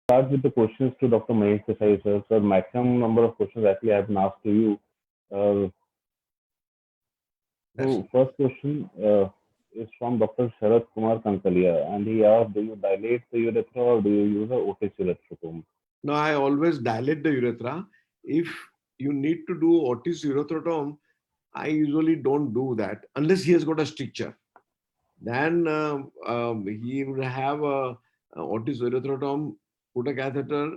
start with the questions to Dr. Mahesh Desai, sir. Sir, maximum number of questions actually I have been asked to you. Uh, That's so first question is from Dr. Sharad Kumar Kankalia, and he asked, do you dilate the urethra or do you use a Otis urethrotomy? Now I always dilate the urethra. If you need to do Otis urethrotom, I usually don't do that unless he has got a stricture. Then he would have a Otis urethrotom, put a catheter,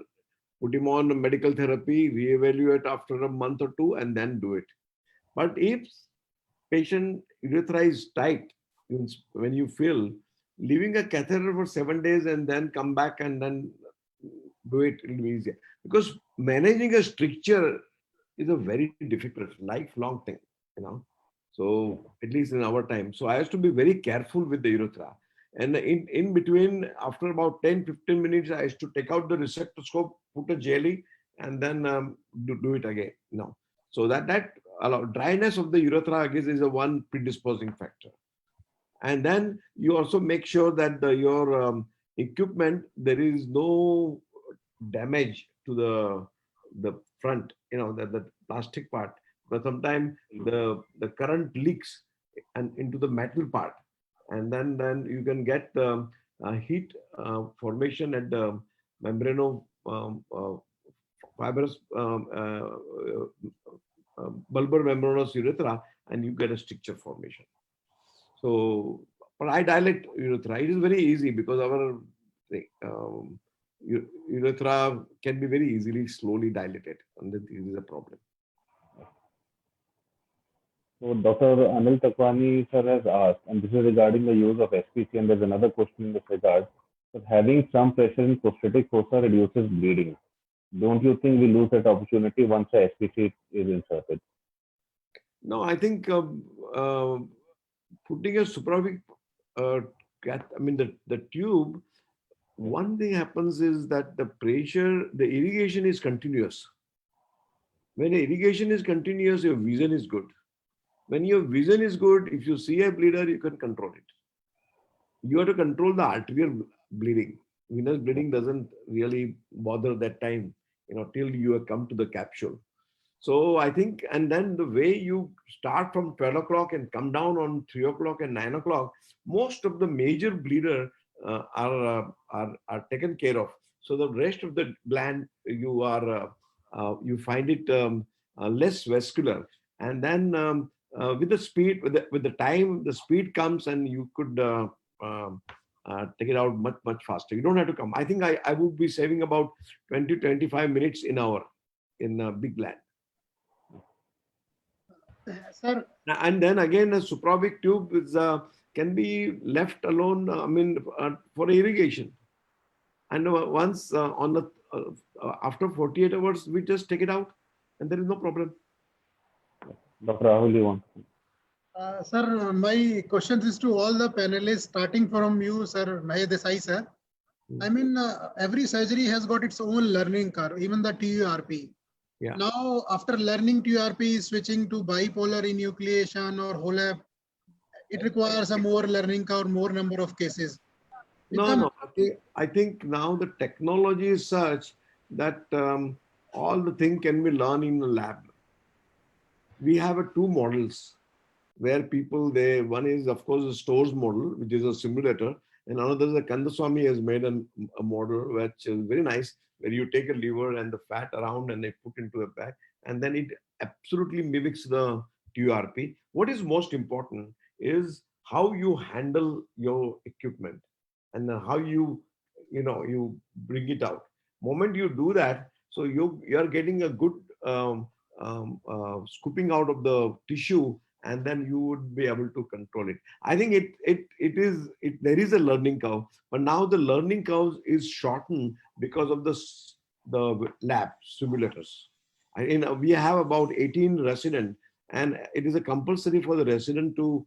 put him on medical therapy, reevaluate after a month or two, and then do it. But if patient urethra is tight, means when you feel, leaving a catheter for 7 days and then come back and then do it will be easier. Because managing a stricture is a very difficult, lifelong thing, you know. So at least in our time. So I have to be very careful with the urethra. And in between, after about 10-15 minutes, I used to take out the receptoscope, put a jelly, and then do it again. No. So that dryness of the urethra, I guess, is a one predisposing factor. And then you also make sure that your equipment, there is no damage to the front, the plastic part. But sometimes the current leaks and into the metal part, and then you can get heat formation at the membrano fibrous bulbar membranous urethra, and you get a stricture formation. So, but I dilate urethra. It is very easy because our urethra can be very easily slowly dilated, and that is a problem. So Dr. Anil Takwani sir has asked, and this is regarding the use of SPC, and there's another question in this regard, that having some pressure in prostatic fossa reduces bleeding. Don't you think we lose that opportunity once a SPC is inserted? No, I think uh, putting a supravic, I mean the tube. One thing happens is that the pressure, the irrigation is continuous. When the irrigation is continuous, your vision is good. When your vision is good, if you see a bleeder, you can control it. You have to control the arterial bleeding. Venous bleeding doesn't really bother that time, till you have come to the capsule. So I think, and then the way you start from 12 o'clock and come down on 3 o'clock and 9 o'clock, most of the major bleeder are taken care of. So the rest of the gland, you find it less vascular. And then with the speed, with the time, the speed comes and you could take it out much faster. You don't have to come. I think I would be saving about 20-25 minutes in hour in big gland. Sir, And then again, a supravic tube can be left alone. For irrigation. And once on the after 48 hours, we just take it out, and there is no problem. Dr. Rahul, you want? sir, my questions is to all the panelists, starting from you, sir, Mahesh Desai, sir. I mean, every surgery has got its own learning curve, even the TURP. Yeah. Now, after learning TURP, switching to bipolar enucleation or HOLAP, it requires a more learning curve, more number of cases. No. I think now the technology is such that all the thing can be learned in the lab. We have two models where people, one is of course a stores model, which is a simulator, and another is a Kandaswamy has made a model which is very nice, where you take a liver and the fat around and they put into a bag, and then it absolutely mimics the TURP. What is most important is how you handle your equipment and how you bring it out. Moment you do that, so you are getting a good scooping out of the tissue, and then you would be able to control it. I think there is a learning curve, but now the learning curve is shortened because of the lab simulators. We have about 18 residents, and it is a compulsory for the resident to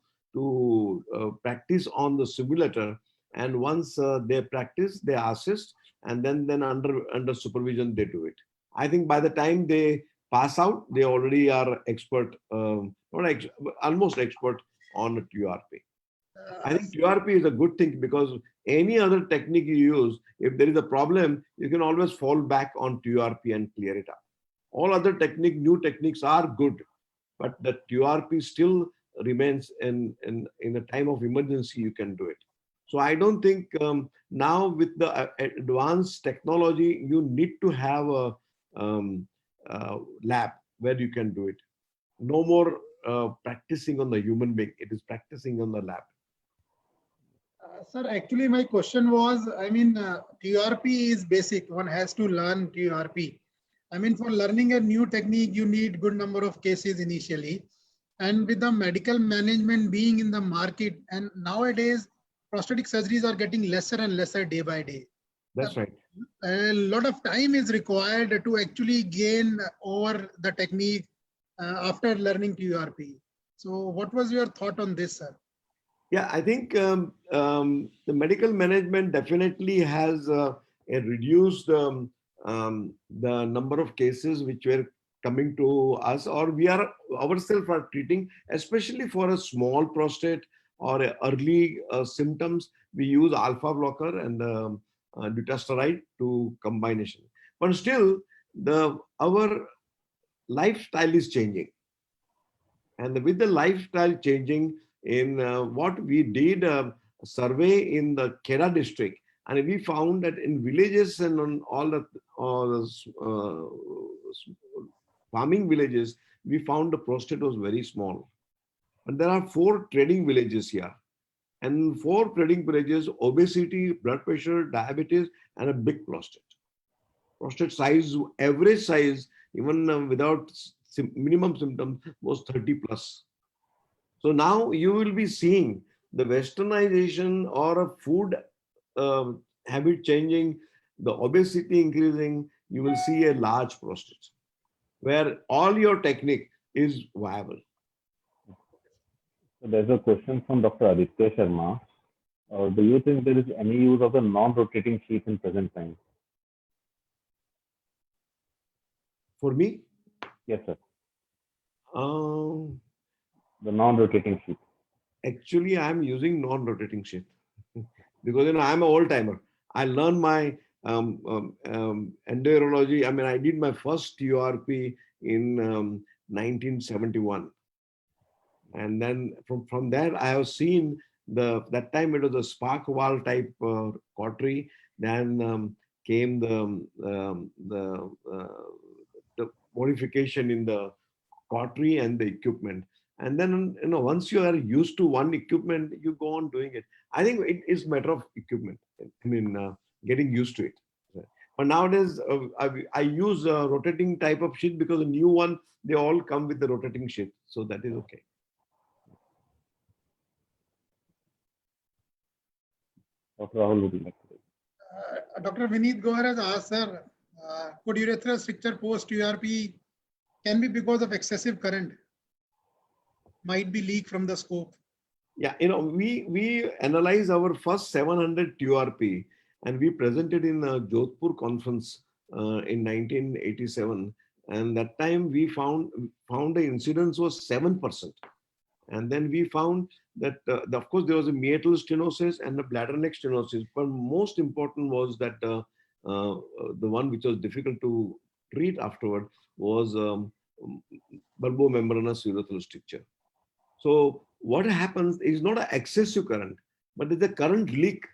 practice on the simulator. And once they practice, they assist, and then under supervision they do it. I think by the time they pass out, they already are expert, almost expert on TURP. I think QRP is a good thing because any other technique you use, if there is a problem, you can always fall back on QRP and clear it up. All other new techniques are good, but the QRP still remains in a time of emergency, you can do it. So I don't think now with the advanced technology, you need to have a lab where you can do it. No more practicing on the human being. It is practicing on the lab. Sir, actually, my question was, I mean, TRP is basic. One has to learn TRP. I mean, for learning a new technique, you need good number of cases initially. And with the medical management being in the market, and nowadays, prosthetic surgeries are getting lesser and lesser day by day. That's right. A lot of time is required to actually gain over the technique after learning TRP. So what was your thought on this, sir? Yeah, I think the medical management definitely has reduced the number of cases which were coming to us, or we are ourselves are treating, especially for a small prostate or early symptoms. We use alpha blocker and dutasteride to combination. But still, our lifestyle is changing, and with the lifestyle changing, in what we did a survey in the Khera district, and we found that in villages and on all the farming villages, we found the prostate was very small. And there are 4 trading villages here. And 4 trading villages, obesity, blood pressure, diabetes, and a big prostate. Prostate size, average size, even without minimum symptoms, was 30 plus. So now you will be seeing the westernization or a food habit changing, the obesity increasing. You will see a large prostate where all your technique is viable. So there's a question from Dr. Aditya Sharma. Do you think there is any use of the non-rotating sheath in present time? For me? Yes, sir. Um, The non-rotating sheath. Actually, I'm using non-rotating sheath because I'm an old timer. I learned my endourology. I mean, I did my first TURP in 1971, and then from there I have seen that time it was a spark valve type cautery. Then came the modification in the cautery and the equipment. And then, once you are used to one equipment, you go on doing it. I think it is matter of equipment. I mean, getting used to it. But nowadays, I use a rotating type of sheet because the new one, they all come with the rotating sheet. So that is okay. Dr. Rahul, would you like to? Dr. Vineet Gohar has asked, sir, could urethral stricture post-URP can be because of excessive current? Might be leak from the scope. Yeah, we analyzed our first 700 TURP and we presented in a Jodhpur conference in 1987. And that time we found the incidence was 7%. And then we found that, of course, there was a meatal stenosis and a bladder neck stenosis. But most important was that the one which was difficult to treat afterward was bulbomembranous urethral stricture. So what happens is not an excessive current, but it's a current leak.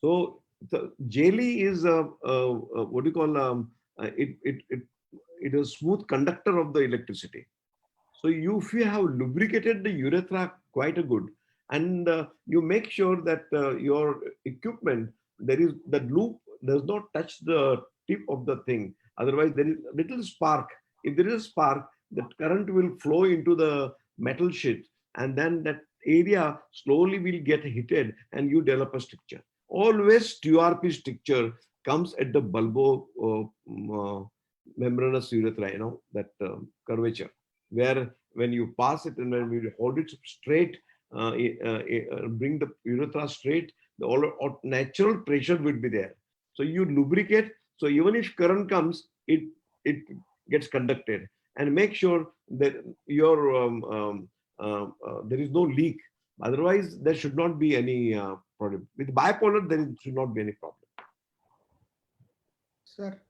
So the jelly is what do you call it is a smooth conductor of the electricity. So if you have lubricated the urethra quite a good, and you make sure that your equipment, the loop does not touch the tip of the thing. Otherwise, there is a little spark. If there is a spark, the current will flow into the metal sheet, and then that area slowly will get heated, and you develop a stricture. Always TURP stricture comes at the bulbomembranous urethra, that curvature, where when you pass it and when you hold it straight, bring the urethra straight, the natural pressure will be there. So you lubricate. So even if current comes, it gets conducted, and make sure that your there is no leak. Otherwise, there should not be any problem. With bipolar, there should not be any problem. Sir,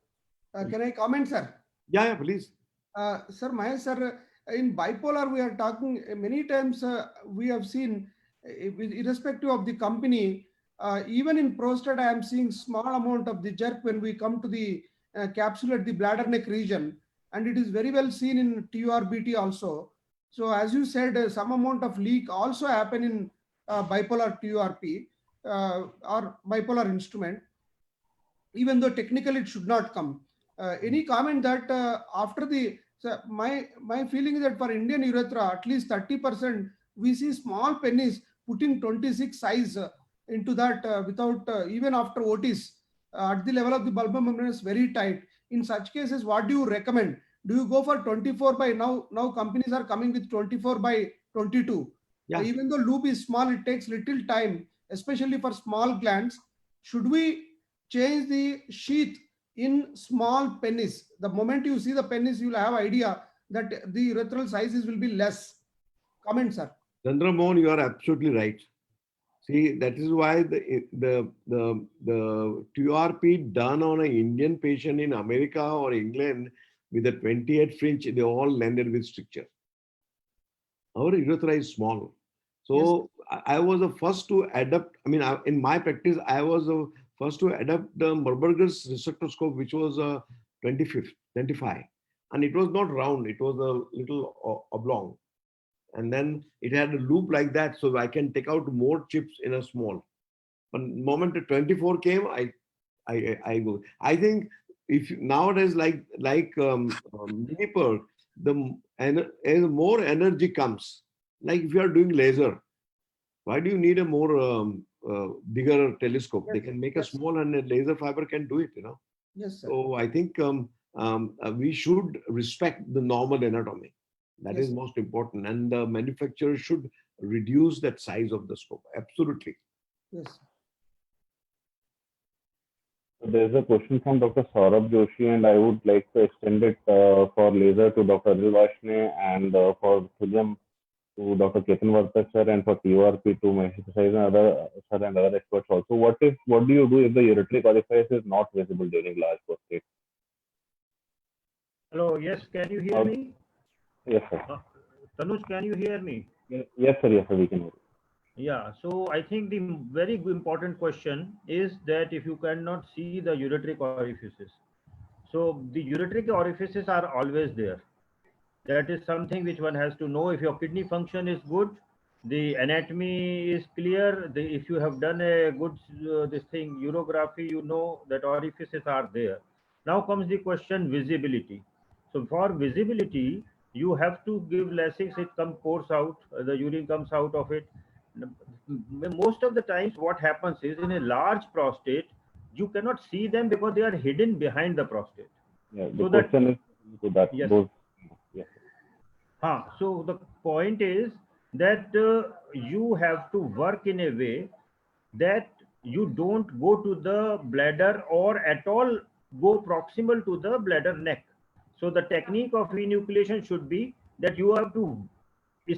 can I comment, sir? Yeah, please. Sir, Mahesh sir, in bipolar, we are talking many times. We have seen, irrespective of the company, even in prostate, I am seeing small amount of the jerk when we come to the capsule at the bladder neck region, and it is very well seen in TURBT also. So, as you said, some amount of leak also happen in bipolar TURP or bipolar instrument, even though technically it should not come. Any comment that after the, so my feeling is that for Indian urethra, at least 30%, we see small pennies putting 26 size into that without even after Otis at the level of the bulbar membrane is very tight. In such cases, what do you recommend? Do you go for 24 by now? Now companies are coming with 24 by 22. Yeah. Even though loop is small, it takes little time, especially for small glands. Should we change the sheath in small pennies? The moment you see the pennies, you will have idea that the urethral sizes will be less. Comment, sir. Chandra Mohan, you are absolutely right. See, that is why the TURP done on an Indian patient in America or England with a 28 French, they all landed with stricture. Our urethra is small. So I was the first to adapt. I mean, in my practice, I was the first to adapt the Merberger's resectoscope, which was 25. And it was not round, it was a little oblong. And then it had a loop like that, so I can take out more chips in a small. But the moment the 24 came, I go. I think if nowadays like Miniper, as more energy comes, like if you are doing laser, why do you need a more bigger telescope? Yes, They can make a yes. small and a laser fiber can do it, Yes, sir. So I think we should respect the normal anatomy. That Yes, is sir. most important. And the manufacturer should reduce that size of the scope. Absolutely. Yes, sir. There's a question from Dr. Saurabh Joshi, and I would like to extend it for laser to Dr. Adil Vashne and for thulium to Dr. Ketan Vartak sir, and for TURP to Mahesh Desai and other experts also. What do you do if the ureteric orifice is not visible during large prostate? Hello, yes, can you hear me? Yes, sir. Tanuj, can you hear me? Yes, sir. Yes, sir. We can hear you. Yeah, so I think the very important question is that if you cannot see the ureteric orifices. So the ureteric orifices are always there. That is something which one has to know. If your kidney function is good, the anatomy is clear. If you have done a good urography, you know that orifices are there. Now comes the question visibility. So for visibility, you have to give Lasix, it pours out, the urine comes out of it. Most of the times what happens is in a large prostate, you cannot see them because they are hidden behind the prostate. Yeah, the So that- question is to that. Yes. Yes. So the point is that you have to work in a way that you don't go to the bladder or at all go proximal to the bladder neck. So the technique of enucleation should be that you have to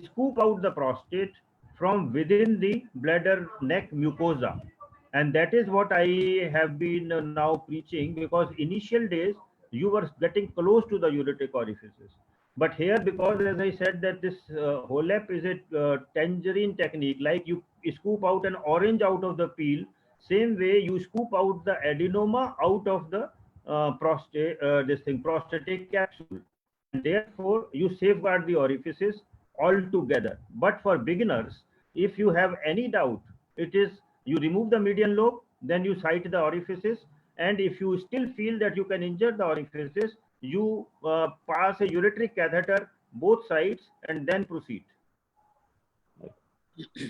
scoop out the prostate from within the bladder neck mucosa. And that is what I have been now preaching, because initial days you were getting close to the ureteric orifices. But here, because as I said that this HOLEP is a tangerine technique, like you scoop out an orange out of the peel, same way you scoop out the adenoma out of the prostatic capsule. And therefore, you safeguard the orifices altogether. But for beginners, if you have any doubt, it is you remove the median lobe, then you site the orifices, and if you still feel that you can injure the orifices, you pass a ureteric catheter both sides and then proceed.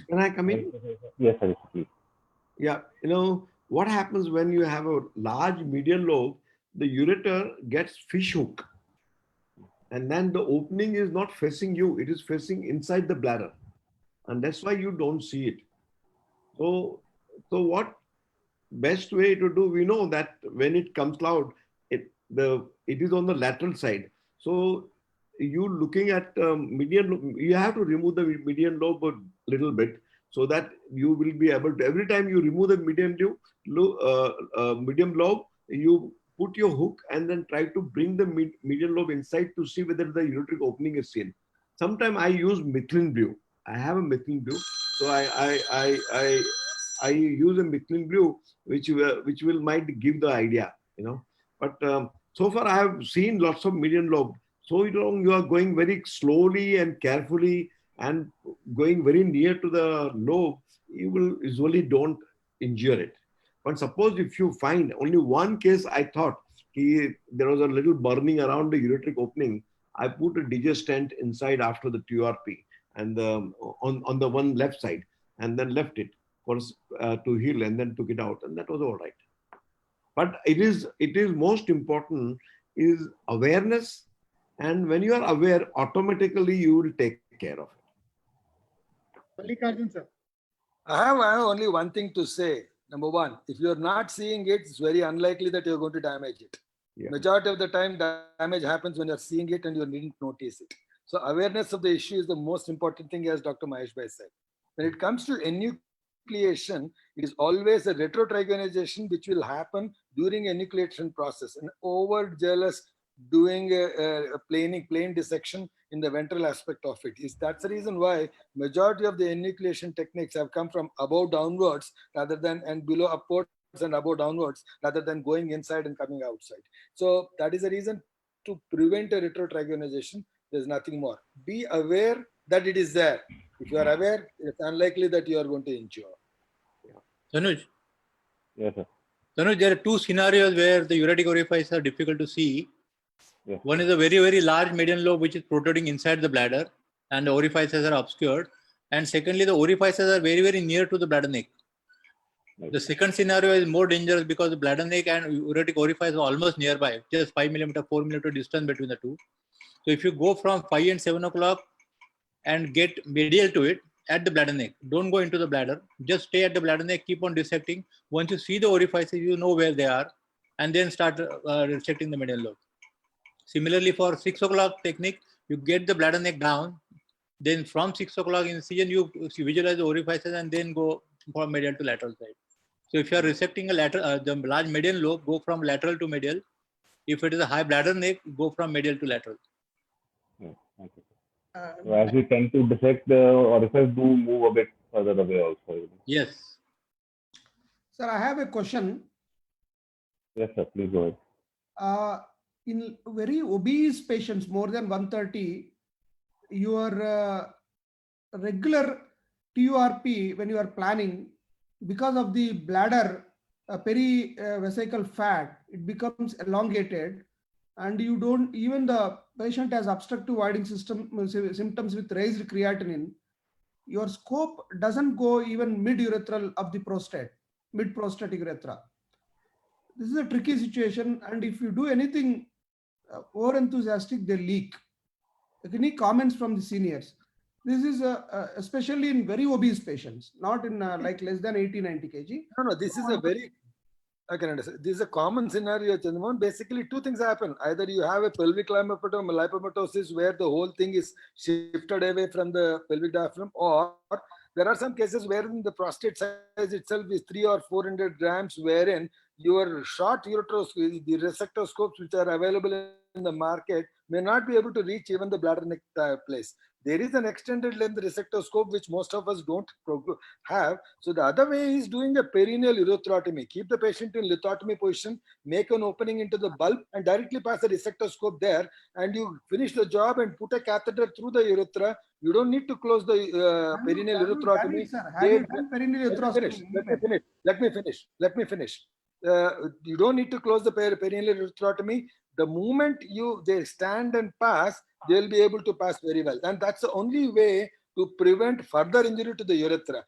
Can I come in? Yes, sir. Please. Yeah, what happens when you have a large median lobe, the ureter gets fish hook. And then the opening is not facing you, it is facing inside the bladder. And that's why you don't see it. So what best way to do, we know that when it comes out, it is on the lateral side. So you looking at median lobe, you have to remove the median lobe a little bit. so that you will be able to, every time you remove the medium lobe, you put your hook and then try to bring the medial lobe inside to see whether the ureteric opening is seen. Sometimes I use methylene blue. I have a methylene blue, so I use a methylene blue, which will might give the idea, you know. But so far I have seen lots of median lobe. So you are going very slowly and carefully and going very near to the lobe, you will usually don't injure it. But suppose if you find only one case, I thought there was a little burning around the ureteric opening. I put a DJ stent inside after the TURP and on the one left side, and then left it for to heal, and then took it out, and that was all right. But it is most important is awareness, and when you are aware, automatically you will take care of it. Mallikarjun sir. I have only one thing to say. Number one, if you're not seeing it, it's very unlikely that you're going to damage it. Yeah. Majority of the time, damage happens when you're seeing it and you didn't notice it. So awareness of the issue is the most important thing, as Dr. Mahesh Bhai said. When it comes to enucleation, it is always a retrotrigonization which will happen during enucleation process. An overzealous doing a plane dissection in the ventral aspect of it. That's the reason why majority of the enucleation techniques have come from above downwards rather than, and below upwards and above downwards, rather than going inside and coming outside. So that is the reason to prevent a retrotrigonization. There's nothing more. Be aware that it is there. If you are aware, it's unlikely that you are going to injure. Tanuj, Yes, sir. Tanuj, there are two scenarios where the ureteric orifices are difficult to see. Yes. One is a very, very large median lobe which is protruding inside the bladder and the orifices are obscured. And secondly, the orifices are very, very near to the bladder neck. Right. The second scenario is more dangerous because the bladder neck and ureteric orifice are almost nearby, just 5 millimeter, 4 millimeter distance between the two. So if you go from 5 and 7 o'clock and get medial to it at the bladder neck, don't go into the bladder, just stay at the bladder neck, keep on dissecting. Once you see the orifices, you know where they are, and then start dissecting the medial lobe. Similarly, for 6 o'clock technique, you get the bladder neck down, then from 6 o'clock incision, you visualize the orifices and then go from medial to lateral side. So if you are resecting a lateral, the large median lobe, go from lateral to medial. If it is a high bladder neck, go from medial to lateral. Yes, thank you. So as we tend to dissect, the orifice do move a bit further away also. Yes. Sir, I have a question. Yes, sir. Please go ahead. In very obese patients, more than 130, your regular TURP, when you are planning, because of the bladder perivesical fat, it becomes elongated, and you don't, even the patient has obstructive voiding system symptoms with raised creatinine, your scope doesn't go even mid-urethral of the prostate, mid-prostatic urethra. This is a tricky situation, and if you do anything over enthusiastic, they leak. Any comments from the seniors? This is especially in very obese patients, not in like less than 80-90 kg. No, this is a very, I can understand. This is a common scenario, Chandramohan. Basically, two things happen. Either you have a pelvic lipomatosis where the whole thing is shifted away from the pelvic diaphragm, or there are some cases wherein the prostate size itself is 300 or 400 grams, wherein your short ureteroscope, the resectoscopes which are available in the market, may not be able to reach even the bladder neck place. There is an extended length resectoscope which most of us don't have. So the other way is doing a perineal ureterotomy. Keep the patient in lithotomy position, make an opening into the bulb and directly pass the resectoscope there, and you finish the job and put a catheter through the urethra. You don't need to close the perineal ureterotomy. Let me finish. You don't need to close the perineal ureterotomy. The moment they stand and pass, they'll be able to pass very well. And that's the only way to prevent further injury to the urethra.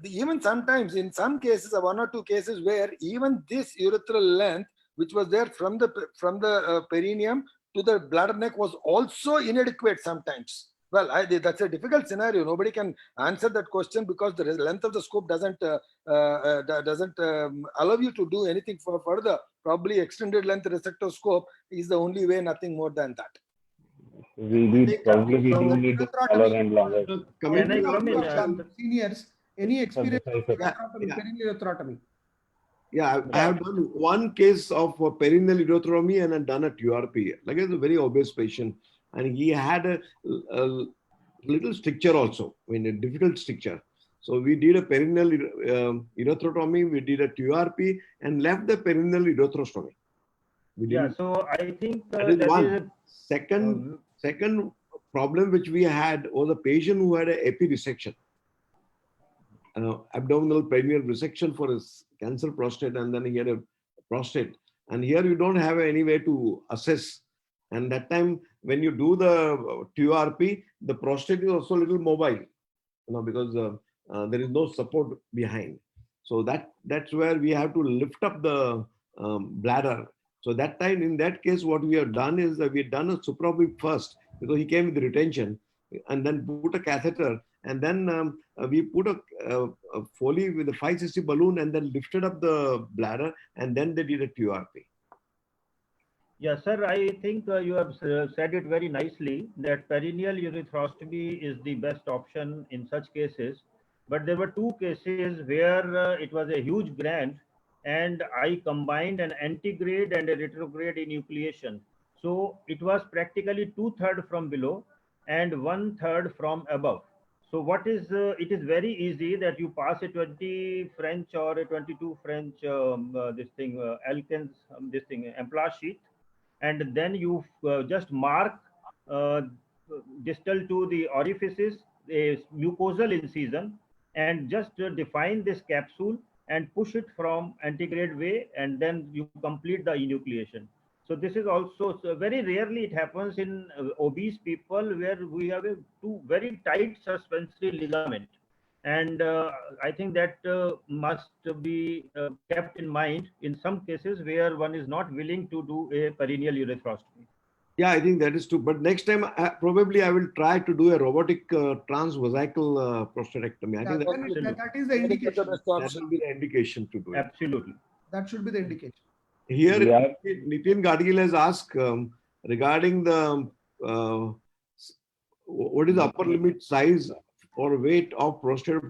Even sometimes, in some cases, 1 or 2 cases where even this urethral length, which was there from the perineum to the bladder neck, was also inadequate sometimes. Well, that's a difficult scenario. Nobody can answer that question because the length of the scope doesn't allow you to do anything further. Probably extended length resectoscope is the only way, nothing more than that. Probably we So, do need the urethrotomy. smaller and longer. Coming Can I to- come in? Seniors, any experience sorry, with sir. uretrotomy, Yeah. perineal uretrotomy? Yeah, I have done one case of perineal ureterotomy and I've done a TURP. Like it's a very obese patient, and he had a little stricture also, I mean a difficult stricture. So we did a perineal ureterotomy, we did a TURP, and left the perineal ureterostomy. We Yeah, didn't. so I think That is that one. is Second problem which we had was a patient who had an epi resection, abdominal perineal resection for his cancer prostate, and then he had a prostate. And here you don't have any way to assess. And that time, when you do the TURP, the prostate is also a little mobile, because there is no support behind. So that's where we have to lift up the bladder. So that time, in that case, what we have done is that we have done a suprapubic first, because he came with retention, and then put a catheter, and then we put a Foley with a 560 balloon, and then lifted up the bladder, and then they did a TURP. Yeah, sir, I think you have said it very nicely that perineal urethrostomy is the best option in such cases. But there were two cases where it was a huge grant and I combined an antegrade and a retrograde enucleation. So it was practically 2/3 from below and 1/3 from above. So what is, it is very easy that you pass a 20 French or a 22 French, Elkins, Amplage sheet, and then you just mark distal to the orifices a mucosal incision, and just define this capsule and push it from antegrade way, and then you complete the enucleation. So this is also, so very rarely it happens in obese people where we have a two very tight suspensory ligament. And I think that must be kept in mind in some cases where one is not willing to do a perineal urethrostomy. Yeah, I think that is true. But next time, probably I will try to do a robotic transvesical prostatectomy. I Yeah, think then that is the indication. that will be the indication to do it. Absolutely. That should be the indication. Here, Yeah. Nitin Gadgil has asked regarding the what is the upper limit size or weight of prostate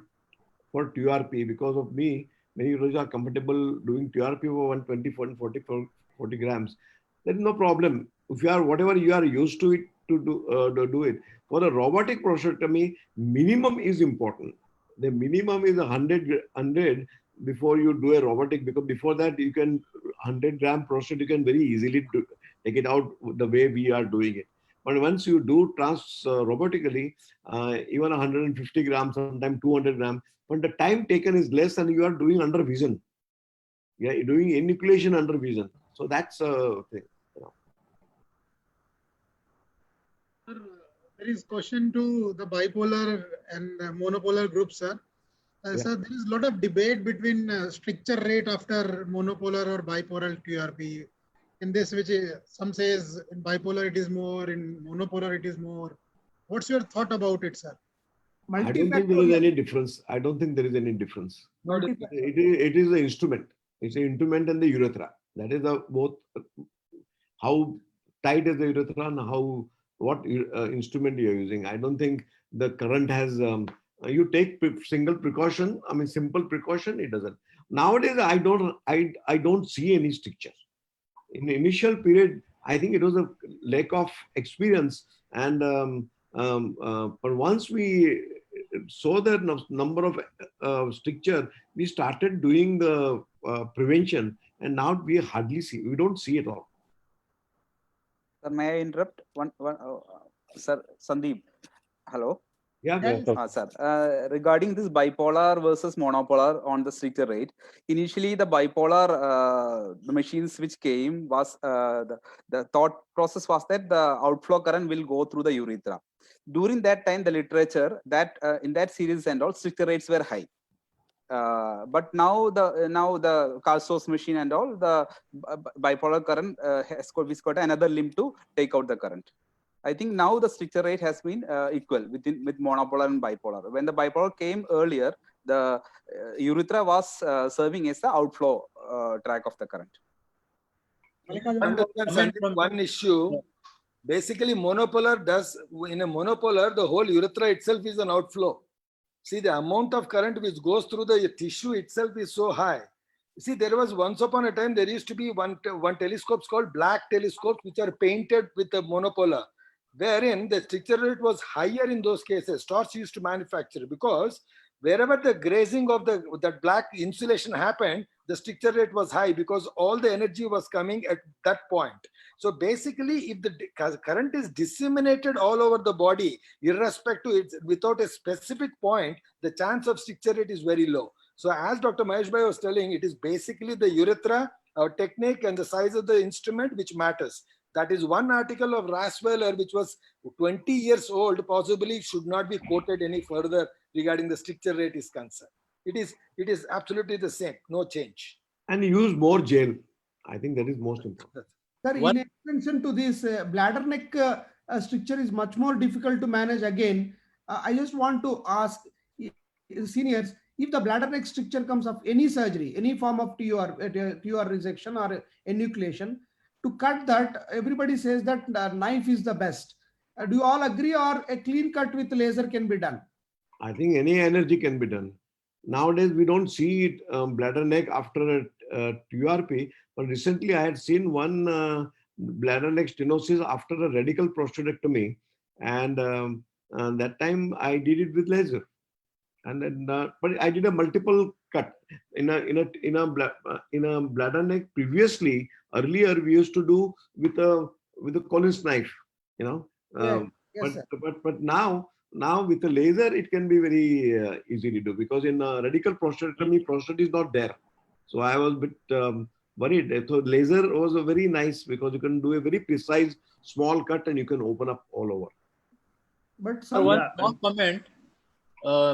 for TURP. Because of me, many urologists are comfortable doing TURP over 120, 40 grams. There is no problem. If you are whatever you are used to it to do it. For a robotic prostatectomy, minimum is important. The minimum is 100 before you do a robotic, because before that you can 100-gram prostate you can very easily take it out the way we are doing it. But once you do robotically, even 150 grams, sometimes 200 grams, but the time taken is less and you are doing under vision. Yeah, you're doing enucleation under vision. So that's a thing. There is question to the bipolar and monopolar group, sir. Yeah. Sir, there is a lot of debate between stricture rate after monopolar or bipolar TURP. In this, which some says in bipolar it is more, in monopolar it is more. What's your thought about it, sir? I don't think there is any difference. I don't think there is any difference. It is the instrument. It's the instrument and the urethra. That is the both. How tight is the urethra and what instrument you are using. I don't think the current has. You take single precaution. I mean, simple precaution. It doesn't. Nowadays, I don't see any stricture. In the initial period, I think it was a lack of experience, and but once we saw the number of stricture, we started doing the prevention, and now we don't see it all. Sir, may I interrupt? Sir, Sandeep. Hello. Yeah. Sir, regarding this bipolar versus monopolar on the stricture rate, initially the bipolar, the machines which came was, the thought process was that the outflow current will go through the urethra. During that time, the literature that in that series and all stricture rates were high. But now the Karlsruhe machine and all, the bipolar current has got another limb to take out the current. I think now the stricture rate has been equal with monopolar and bipolar. When the bipolar came earlier, the urethra was serving as the outflow track of the current. One issue Basically, monopolar does, in a monopolar, the whole urethra itself is an outflow. See, the amount of current which goes through the tissue itself is so high. See, there was once upon a time, there used to be one telescopes called black telescopes, which are painted with a monopolar, wherein the stricture rate was higher in those cases. Torch used to manufacture, because wherever the grazing of that black insulation happened, the stricture rate was high because all the energy was coming at that point. So basically, if the current is disseminated all over the body, irrespective, it's without a specific point, the chance of stricture rate is very low. So as Dr. Mahesh Bhai was telling, it is basically the urethra, our technique, and the size of the instrument which matters. That is one article of Rasweiler, which was 20 years old, possibly should not be quoted any further regarding the stricture rate is concerned. It is absolutely the same, no change. And use more gel. I think that is most important. Sir, One- in extension to this, bladder neck stricture is much more difficult to manage again. I just want to ask seniors, if the bladder neck stricture comes of any surgery, any form of TUR resection or enucleation, to cut that, everybody says that knife is the best. Do you all agree, or a clean cut with laser can be done? I think any energy can be done. Nowadays, we don't see it, bladder neck after a TURP, but recently I had seen one bladder neck stenosis after a radical prostatectomy, and that time I did it with laser. And then, but I did a multiple cut in a bladder neck. Previously, earlier we used to do with a Collins knife, you know. Yes, But now with the laser, it can be very easy to do, because in radical prostatectomy, prostate is not there. So I was a bit worried. So laser was a very nice, because you can do a very precise small cut and you can open up all over. but So some, one Yeah. small comment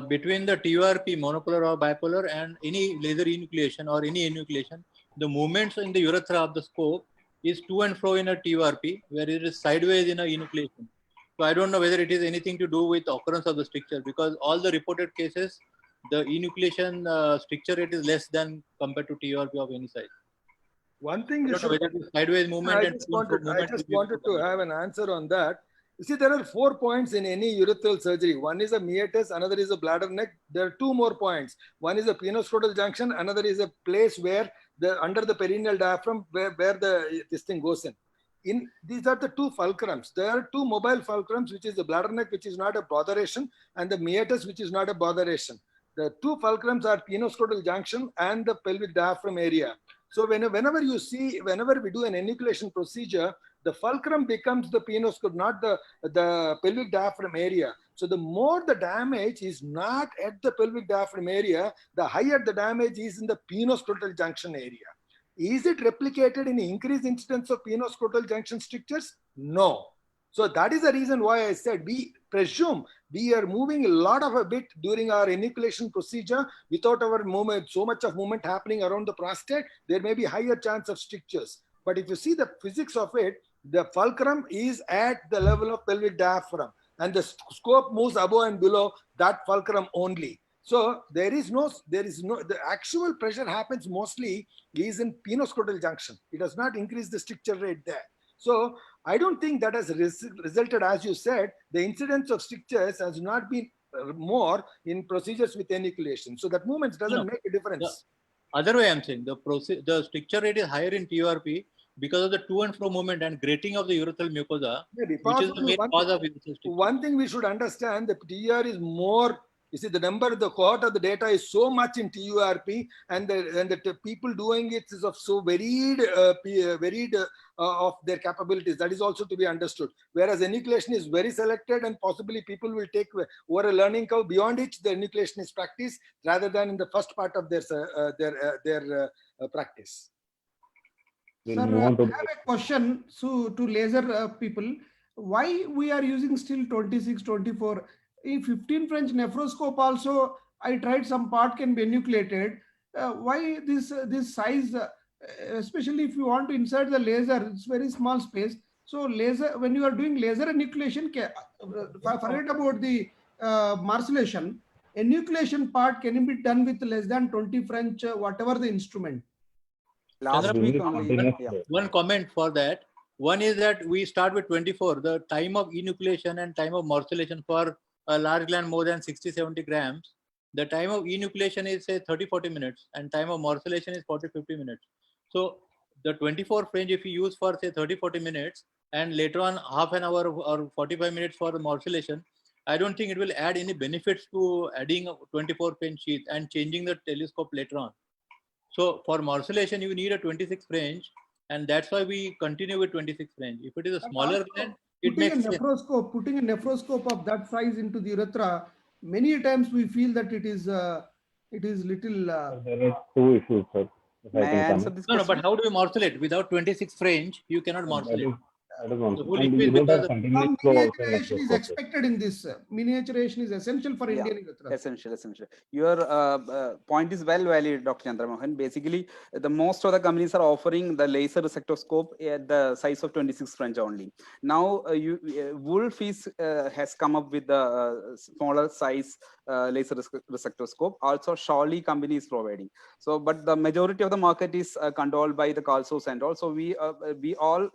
between the TURP, monopolar or bipolar, and any laser enucleation or any enucleation, the movements in the urethra of the scope is to and fro in a TURP, where it is sideways in a enucleation. So I don't know whether it is anything to do with occurrence of the stricture, because all the reported cases, the enucleation stricture rate is less than compared to TURP of any size. One thing I you don't know should, whether it is sideways movement I and just to and fro wanted, I movement just will be wanted to compared. have an answer on that. You see, there are 4 points in any urethral surgery. One is a meatus, another is a bladder neck. There are 2 more points. One is a penoscrotal junction, another is a place where under the perineal diaphragm where this thing goes in. These are the 2 fulcrums. There are 2 mobile fulcrums, which is the bladder neck, which is not a botheration, and the meatus, which is not a botheration. The 2 fulcrums are penoscrotal junction and the pelvic diaphragm area. So whenever we do an enucleation procedure, the fulcrum becomes the penoscrotal, not the pelvic diaphragm area. So the more the damage is not at the pelvic diaphragm area, the higher the damage is in the penoscrotal junction area. Is it replicated in increased incidence of penoscrotal junction strictures? No. So that is the reason why I said we presume we are moving a lot of a bit during our enucleation procedure without our movement, so much of movement happening around the prostate, there may be higher chance of strictures. But if you see the physics of it, the fulcrum is at the level of pelvic diaphragm and the scope moves above and below that fulcrum only. So there is no, the actual pressure happens mostly is in penoscrotal junction. It does not increase the stricture rate there. So I don't think that has resulted, as you said, the incidence of strictures has not been more in procedures with enucleation. So that movement doesn't No. make a difference. Other way I'm saying, the stricture rate is higher in TURP because of the to and fro movement and grating of the urethral mucosa, Maybe, which is the possibly main cause of urethral stricture. one thing we should understand, the TUR is more, you see, the cohort of the data is so much in TURP, and the people doing it is of so varied of their capabilities. That is also to be understood. Whereas enucleation is very selected, and possibly people will take over a learning curve beyond which the enucleation is practiced, rather than in the first part of their practice. We'll sir, move I on to have a question to laser people. Why we are using still 26, 24? In 15 French nephroscope also, I tried some part can be enucleated. Why this size, especially if you want to insert the laser, it's very small space. So laser, when you are doing laser enucleation, forget about the marcellation. Enucleation part can be done with less than 20 French, whatever the instrument. Last Chandra, week Really only. continuous Yeah. flow. One comment for that. One is that we start with 24. The time of enucleation and time of morcellation for a large gland more than 60-70 grams, the time of enucleation is say 30-40 minutes and time of morcellation is 40-50 minutes. So the 24 fringe, if you use for say 30-40 minutes and later on half an hour or 45 minutes for the morcellation, I don't think it will add any benefits to adding a 24 fringe sheath and changing the telescope later on. So for morcellation, you need a 26 fringe, and that's why we continue with 26 fringe. If it is a And smaller also, gland, it makes sense. putting a nephroscope of that size into the urethra, many times we feel that it is little. There are two issues, sir. If May I can answer comment. this No, question? but how do you morcellate? Without 26 fringe, you cannot That morcellate. is one. The whole And you liquid don't because have of continuous Some flow also in miniaturization is nephroscope. expected in this. Miniaturization is essential for Yeah, Indian urethra. Essential. Your point is well valid, Dr. Chandramohan. Basically, the most of the companies are offering the laser resectoscope at the size of 26 French only. Now, Wolf has come up with the smaller size laser resectoscope. Also, Shawley company is providing. So, but the majority of the market is controlled by the Carlsos, and also we all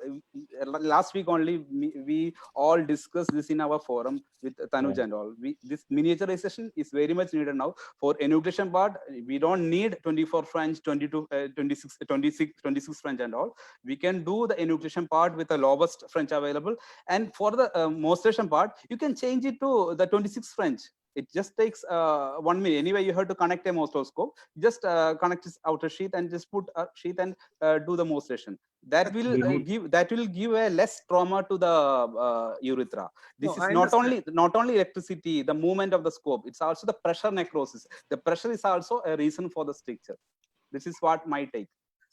last week only we all discussed this in our forum with Tanuj and all. This miniaturization is very much needed now for enucleation part. We don't need 24 French, 22, 26 French and all. We can do the enucleation part with the lowest French available. And for the morcellation part, you can change it to the 26 French. It just takes 1 minute. Anyway, you have to connect a morcelloscope. Just connect this outer sheath and just put a sheath and do the morcellation. That will give a less trauma to the urethra. This No, is I not understand. only electricity, the movement of the scope. It's also the pressure necrosis. The pressure is also a reason for the stricture. This is what my take.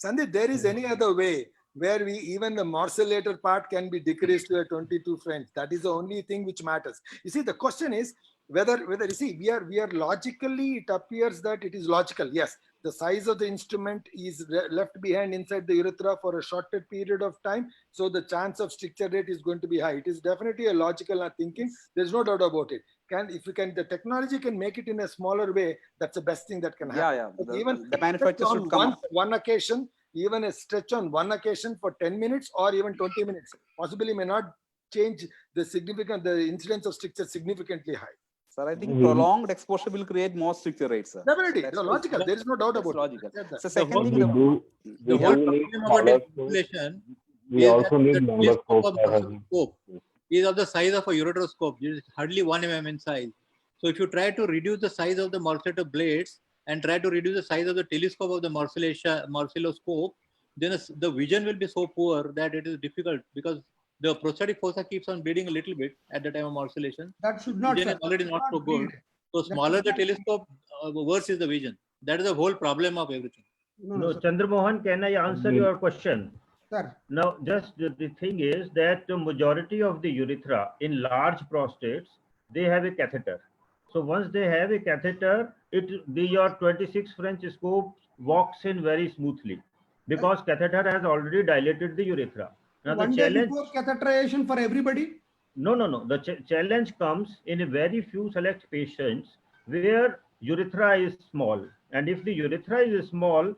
Sandeep, there is any other way where we even the morcellator part can be decreased to a 22 French. That is the only thing which matters. You see, the question is whether you see we are logically, it appears that it is logical. Yes, the size of the instrument is left behind inside the urethra for a shorter period of time, so the chance of stricture rate is going to be high. It is definitely a logical thinking. There's no doubt about it. If you can, the technology can make it in a smaller way, that's the best thing that can happen. Yeah. Even The manufacturer should come up. one occasion, even a stretch on one occasion for 10 minutes or even 20 minutes possibly may not change the incidence of stricture significantly high. Sir, I think prolonged exposure will create more stricture rates, sir. Definitely, That's logical. There is no doubt That's about logical. it. So second thing, The whole do need problem about smaller enucleation We is also that need the longer telescope scope. of the scope is of the size of a ureteroscope. It is hardly 1 mm in size. So if you try to reduce the size of the morcellator blades and try to reduce the size of the telescope of the morcelloscope, then the vision will be so poor that it is difficult because the prostatic fossa keeps on bleeding a little bit at the time of morcellation. That should not. Vision is already not so good. So smaller the telescope, worse is the vision. That is the whole problem of everything. No, Chandramohan, can I answer your question? Sir. Now, just the thing is that the majority of the urethra in large prostates, they have a catheter. So once they have a catheter, your 26 French scope walks in very smoothly because catheter has already dilated the urethra. Now One day before catheterization for everybody? No. The challenge comes in a very few select patients where urethra is small. And if the urethra is small,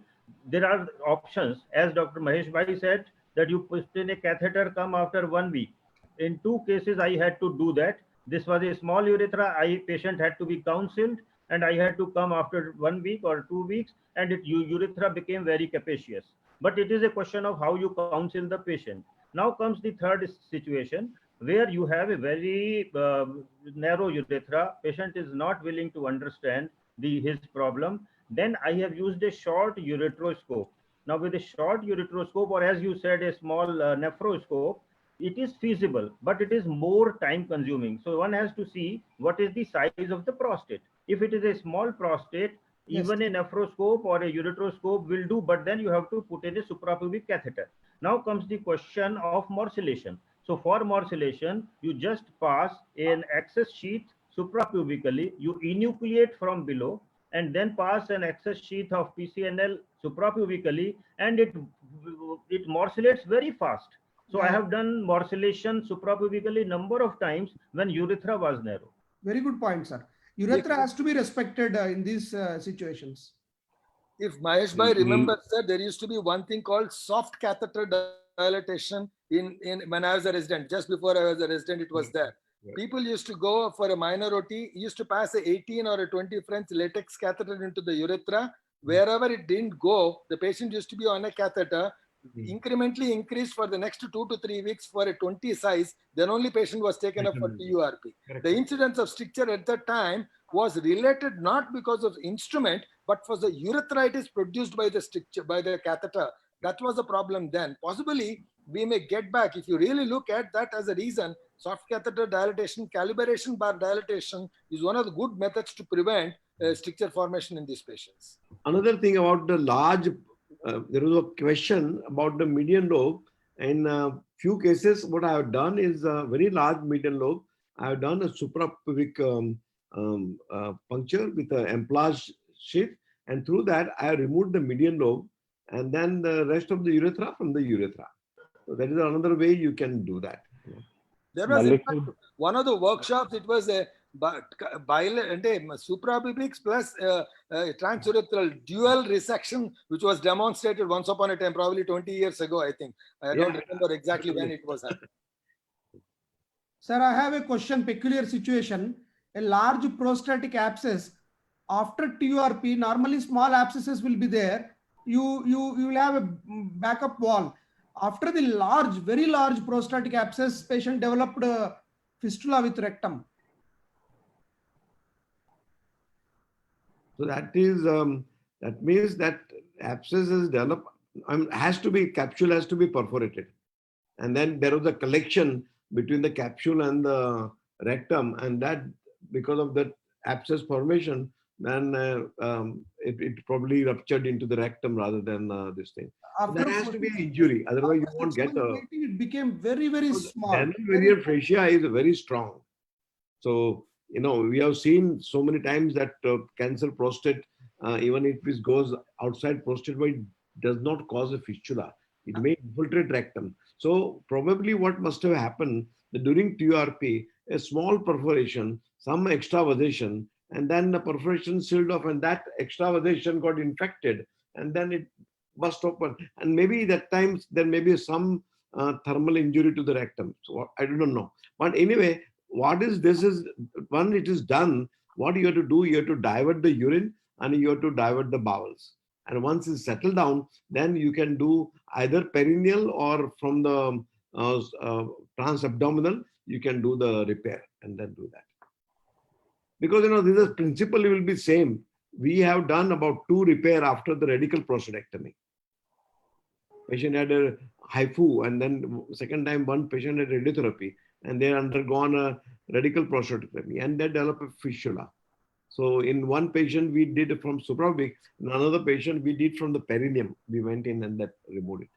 there are options. As Dr. Mahesh Bhai said, that you put in a catheter come after 1 week. In 2 cases, I had to do that. This was a small urethra. Patient had to be counseled and I had to come after 1 week or 2 weeks and urethra became very capacious. But it is a question of how you counsel the patient. Now comes the third situation where you have a very narrow urethra. Patient is not willing to understand his problem. Then I have used a short ureteroscope. Now with a short ureteroscope, or as you said, a small nephroscope, it is feasible, but it is more time consuming. So one has to see what is the size of the prostate. If it is a small prostate, even a nephroscope or a ureteroscope will do, but then you have to put in a suprapubic catheter. Now comes the question of morcellation. So for morcellation, you just pass an access sheath suprapubically, you enucleate from below, and then pass an access sheath of PCNL suprapubically, and it morcellates very fast. So I have done morcellation suprapubically number of times when urethra was narrow. Very good point, sir. Urethra has to be respected in these situations. If Mahesh Bhai remembers, sir, there used to be one thing called soft catheter dilatation in when I was a resident, just before I was a resident, it was there. Right. People used to go for a minor OT, used to pass a 18 or a 20 French latex catheter into the urethra. Wherever it didn't go, the patient used to be on a catheter, incrementally increased for the next 2 to 3 weeks for a 20 size. Then only patient was taken up for TURP. The incidence of stricture at that time was related not because of instrument, but for the urethritis produced by the stricture, by the catheter. That was the problem then. Possibly we may get back, if you really look at that as a reason, soft catheter dilatation, calibration bar dilatation is one of the good methods to prevent stricture formation in these patients. Another thing about the large, there was a question about the median lobe. In few cases, what I have done is a very large median lobe. I have done a suprapubic puncture with an emplashed sheath, and through that I have removed the median lobe and then the rest of the urethra from the urethra. So that is another way you can do that. There was in Malik, fact, one of the workshops, it was a suprapubic plus transurethral dual resection, which was demonstrated once upon a time, probably 20 years ago, I think. I don't remember exactly when it was happening. Sir, I have a question, peculiar situation. A large prostatic abscess after TURP, normally small abscesses will be there. You will have a backup wall. After the large, very large prostatic abscess, patient developed fistula with rectum. So that is that means that abscess is developed, has to be, capsule has to be perforated, and then there was a collection between the capsule and the rectum, and that because of that abscess formation, then it probably ruptured into the rectum rather than this thing. After That has to be an injury, otherwise you won't get a. It became very, very small. Dental fascia is very strong. So, you know, we have seen so many times that cancer prostate, even if it goes outside prostate, but it does not cause a fistula. It may infiltrate rectum. So probably what must have happened during TURP, a small perforation, some extravasation, and then the perforation sealed off, and that extravasation got infected, and then it burst open. And maybe that times there may be some thermal injury to the rectum. So I don't know. But anyway, what is this is, when it is done, what you have to do, you have to divert the urine and you have to divert the bowels. And once it's settled down, then you can do either perineal or from the transabdominal, you can do the repair and then do that. Because, you know, this is principally will be same. We have done about 2 repair after the radical prostatectomy. Patient had a HIFU, and then second time one patient had radiotherapy, and they undergone a radical prostatectomy, and they developed a fistula. So in one patient we did from suprapubic, in another patient we did from the perineum. We went in and that removed it.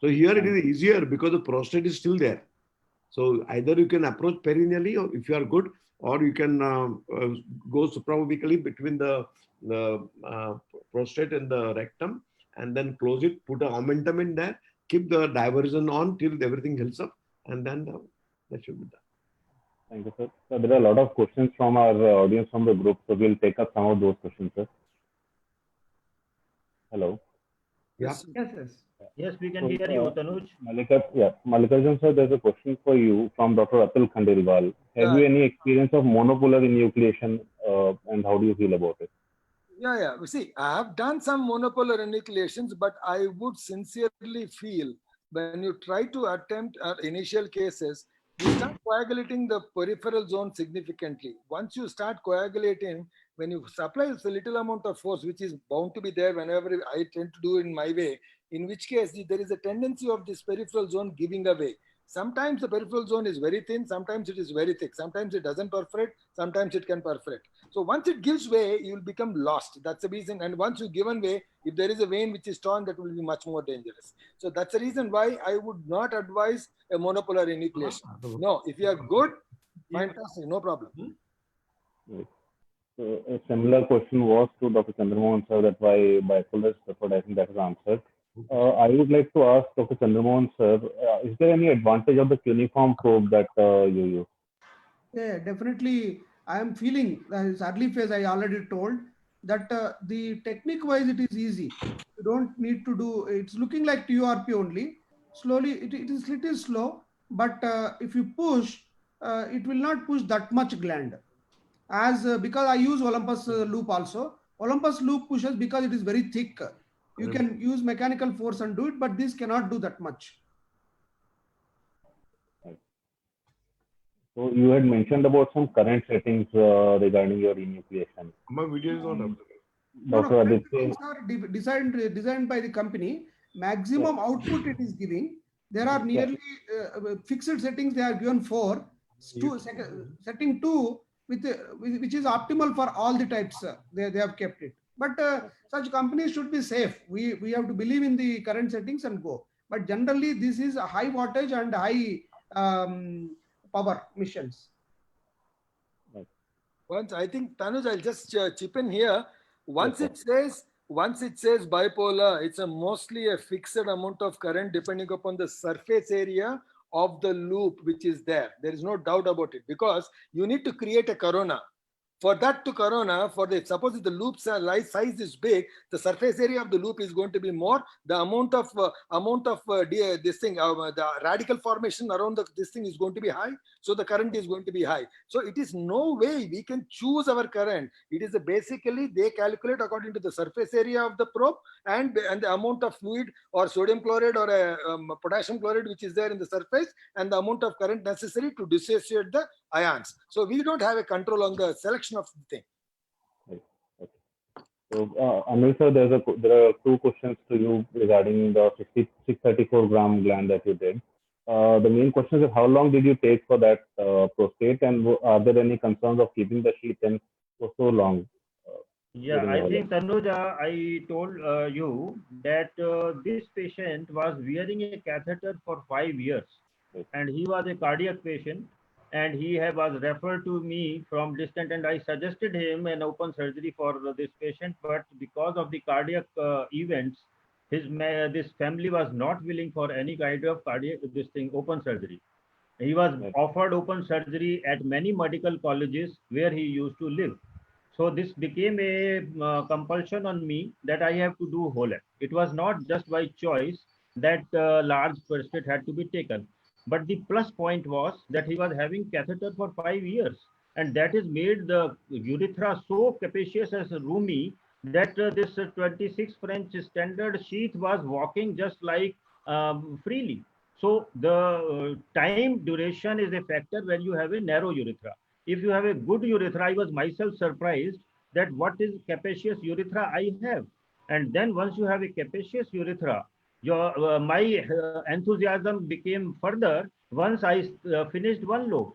So here it is easier because the prostate is still there. So either you can approach perineally, or if you are good, or you can go suprapubically between the prostate and the rectum, and then close it, put a omentum in there, keep the diversion on till everything heals up, and then that should be done. Thank you, sir. So there are a lot of questions from our audience from the group, so we'll take up some of those questions, sir. Hello. Yeah. Yes, we can hear you, Tanuj. Mallikarjun sir, there's a question for you from Dr. Atul Khandelwal. Have you any experience of monopolar enucleation, and how do you feel about it? Yeah. See, I have done some monopolar enucleations, but I would sincerely feel when you try to attempt initial cases, you start coagulating the peripheral zone significantly. Once you start coagulating, when you supply a little amount of force, which is bound to be there whenever I tend to do it in my way, in which case there is a tendency of this peripheral zone giving away. Sometimes the peripheral zone is very thin, sometimes it is very thick, sometimes it doesn't perforate, sometimes it can perforate. So once it gives way, you will become lost. That's the reason. And once you've given way, if there is a vein which is torn, that will be much more dangerous. So that's the reason why I would not advise a monopolar enucleation. No, if you are good, fantastic, no problem. So a similar question was to Dr. Chandramohan sir, that why bipolar is preferred. I think that is answered. I would like to ask Dr. Chandramohan sir, is there any advantage of the cuneiform probe that you use? Yeah, definitely. I am feeling this early phase. I already told that the technique wise it is easy. You don't need to do. It's looking like TURP only. slowly, it is little slow, but if you push, it will not push that much gland. As because I use Olympus loop also. Olympus loop pushes because it is very thick. You can use mechanical force and do it, but this cannot do that much. So you had mentioned about some current settings regarding your enucleation. My video is not up. No, Dr. current Aditya, settings are designed by the company. Maximum output it is giving. There are nearly fixed settings. They are given for setting 2 which is optimal for all the types. They have kept it. But such companies should be safe. We have to believe in the current settings and go. But generally, this is a high wattage and high power missions. Once I think Tanuj, I'll just chip in here. Once it says bipolar, it's mostly a fixed amount of current depending upon the surface area of the loop which is there. There is no doubt about it, because you need to create a corona. For that to corona, suppose if the loop size is big, the surface area of the loop is going to be more. The amount of the radical formation around this thing is going to be high. So the current is going to be high. So it is no way we can choose our current. It is basically they calculate according to the surface area of the probe and the amount of fluid or sodium chloride or potassium chloride which is there in the surface, and the amount of current necessary to dissociate the ions. So we don't have a control on the selection of the thing. so Anil sir, there are two questions to you regarding the 634 gram gland that you did. The main question is, how long did you take for that prostate, and are there any concerns of keeping the sheath in for so long? Yeah, I think Tanuja, I told you that this patient was wearing a catheter for 5 years, and he was a cardiac patient, and he was referred to me from distant, and I suggested him an open surgery for this patient, but because of the cardiac events, this family was not willing for any kind of cardiac open surgery. He was offered open surgery at many medical colleges where he used to live. So this became a compulsion on me that I have to do whole. It was not just by choice that large prostate had to be taken. But the plus point was that he was having catheter for 5 years. And that has made the urethra so capacious as roomy that this 26 French standard sheath was walking just like freely. So the time duration is a factor when you have a narrow urethra. If you have a good urethra, I was myself surprised that what is capacious urethra I have. And then once you have a capacious urethra, my enthusiasm became further once I finished one lobe.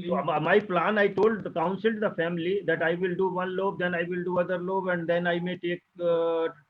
So my plan, I counseled the family that I will do one lobe, then I will do other lobe, and then I may take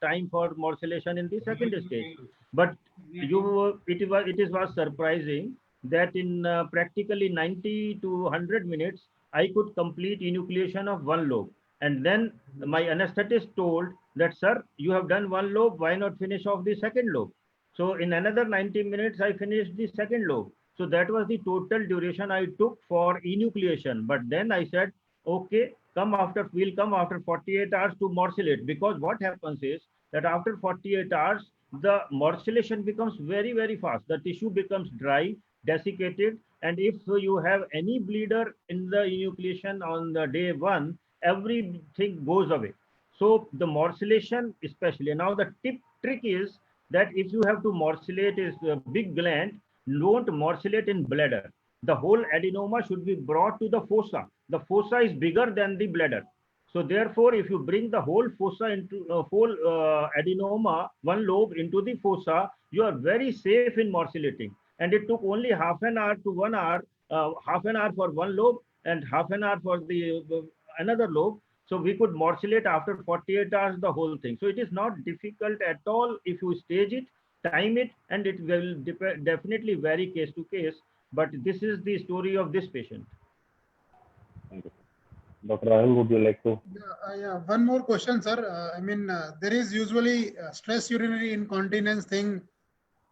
time for morcellation in the second stage. But it was surprising that in practically 90 to 100 minutes, I could complete enucleation of one lobe. And then my anesthetist told that, sir, you have done one lobe, why not finish off the second lobe? So in another 90 minutes, I finished the second lobe. So that was the total duration I took for enucleation. But then I said, okay, we'll come after 48 hours to morcellate, because what happens is that after 48 hours, the morcellation becomes very, very fast. The tissue becomes dry, desiccated, and if you have any bleeder in the enucleation on the day 1, everything goes away. So the morcellation especially. Now the trick is that if you have to morcellate a big gland, don't morcellate in bladder. The whole adenoma should be brought to the fossa. The fossa is bigger than the bladder. So therefore, if you bring the whole fossa into whole adenoma, one lobe into the fossa, you are very safe in morcellating. And it took only half an hour to 1 hour, half an hour for one lobe and half an hour for the another lobe. So we could morcellate after 48 hours the whole thing. So it is not difficult at all if you stage it, time it, and it will definitely vary case to case. But this is the story of this patient. Thank you. Dr. Rahul, would you like to? Yeah, one more question, sir. There is usually stress urinary incontinence thing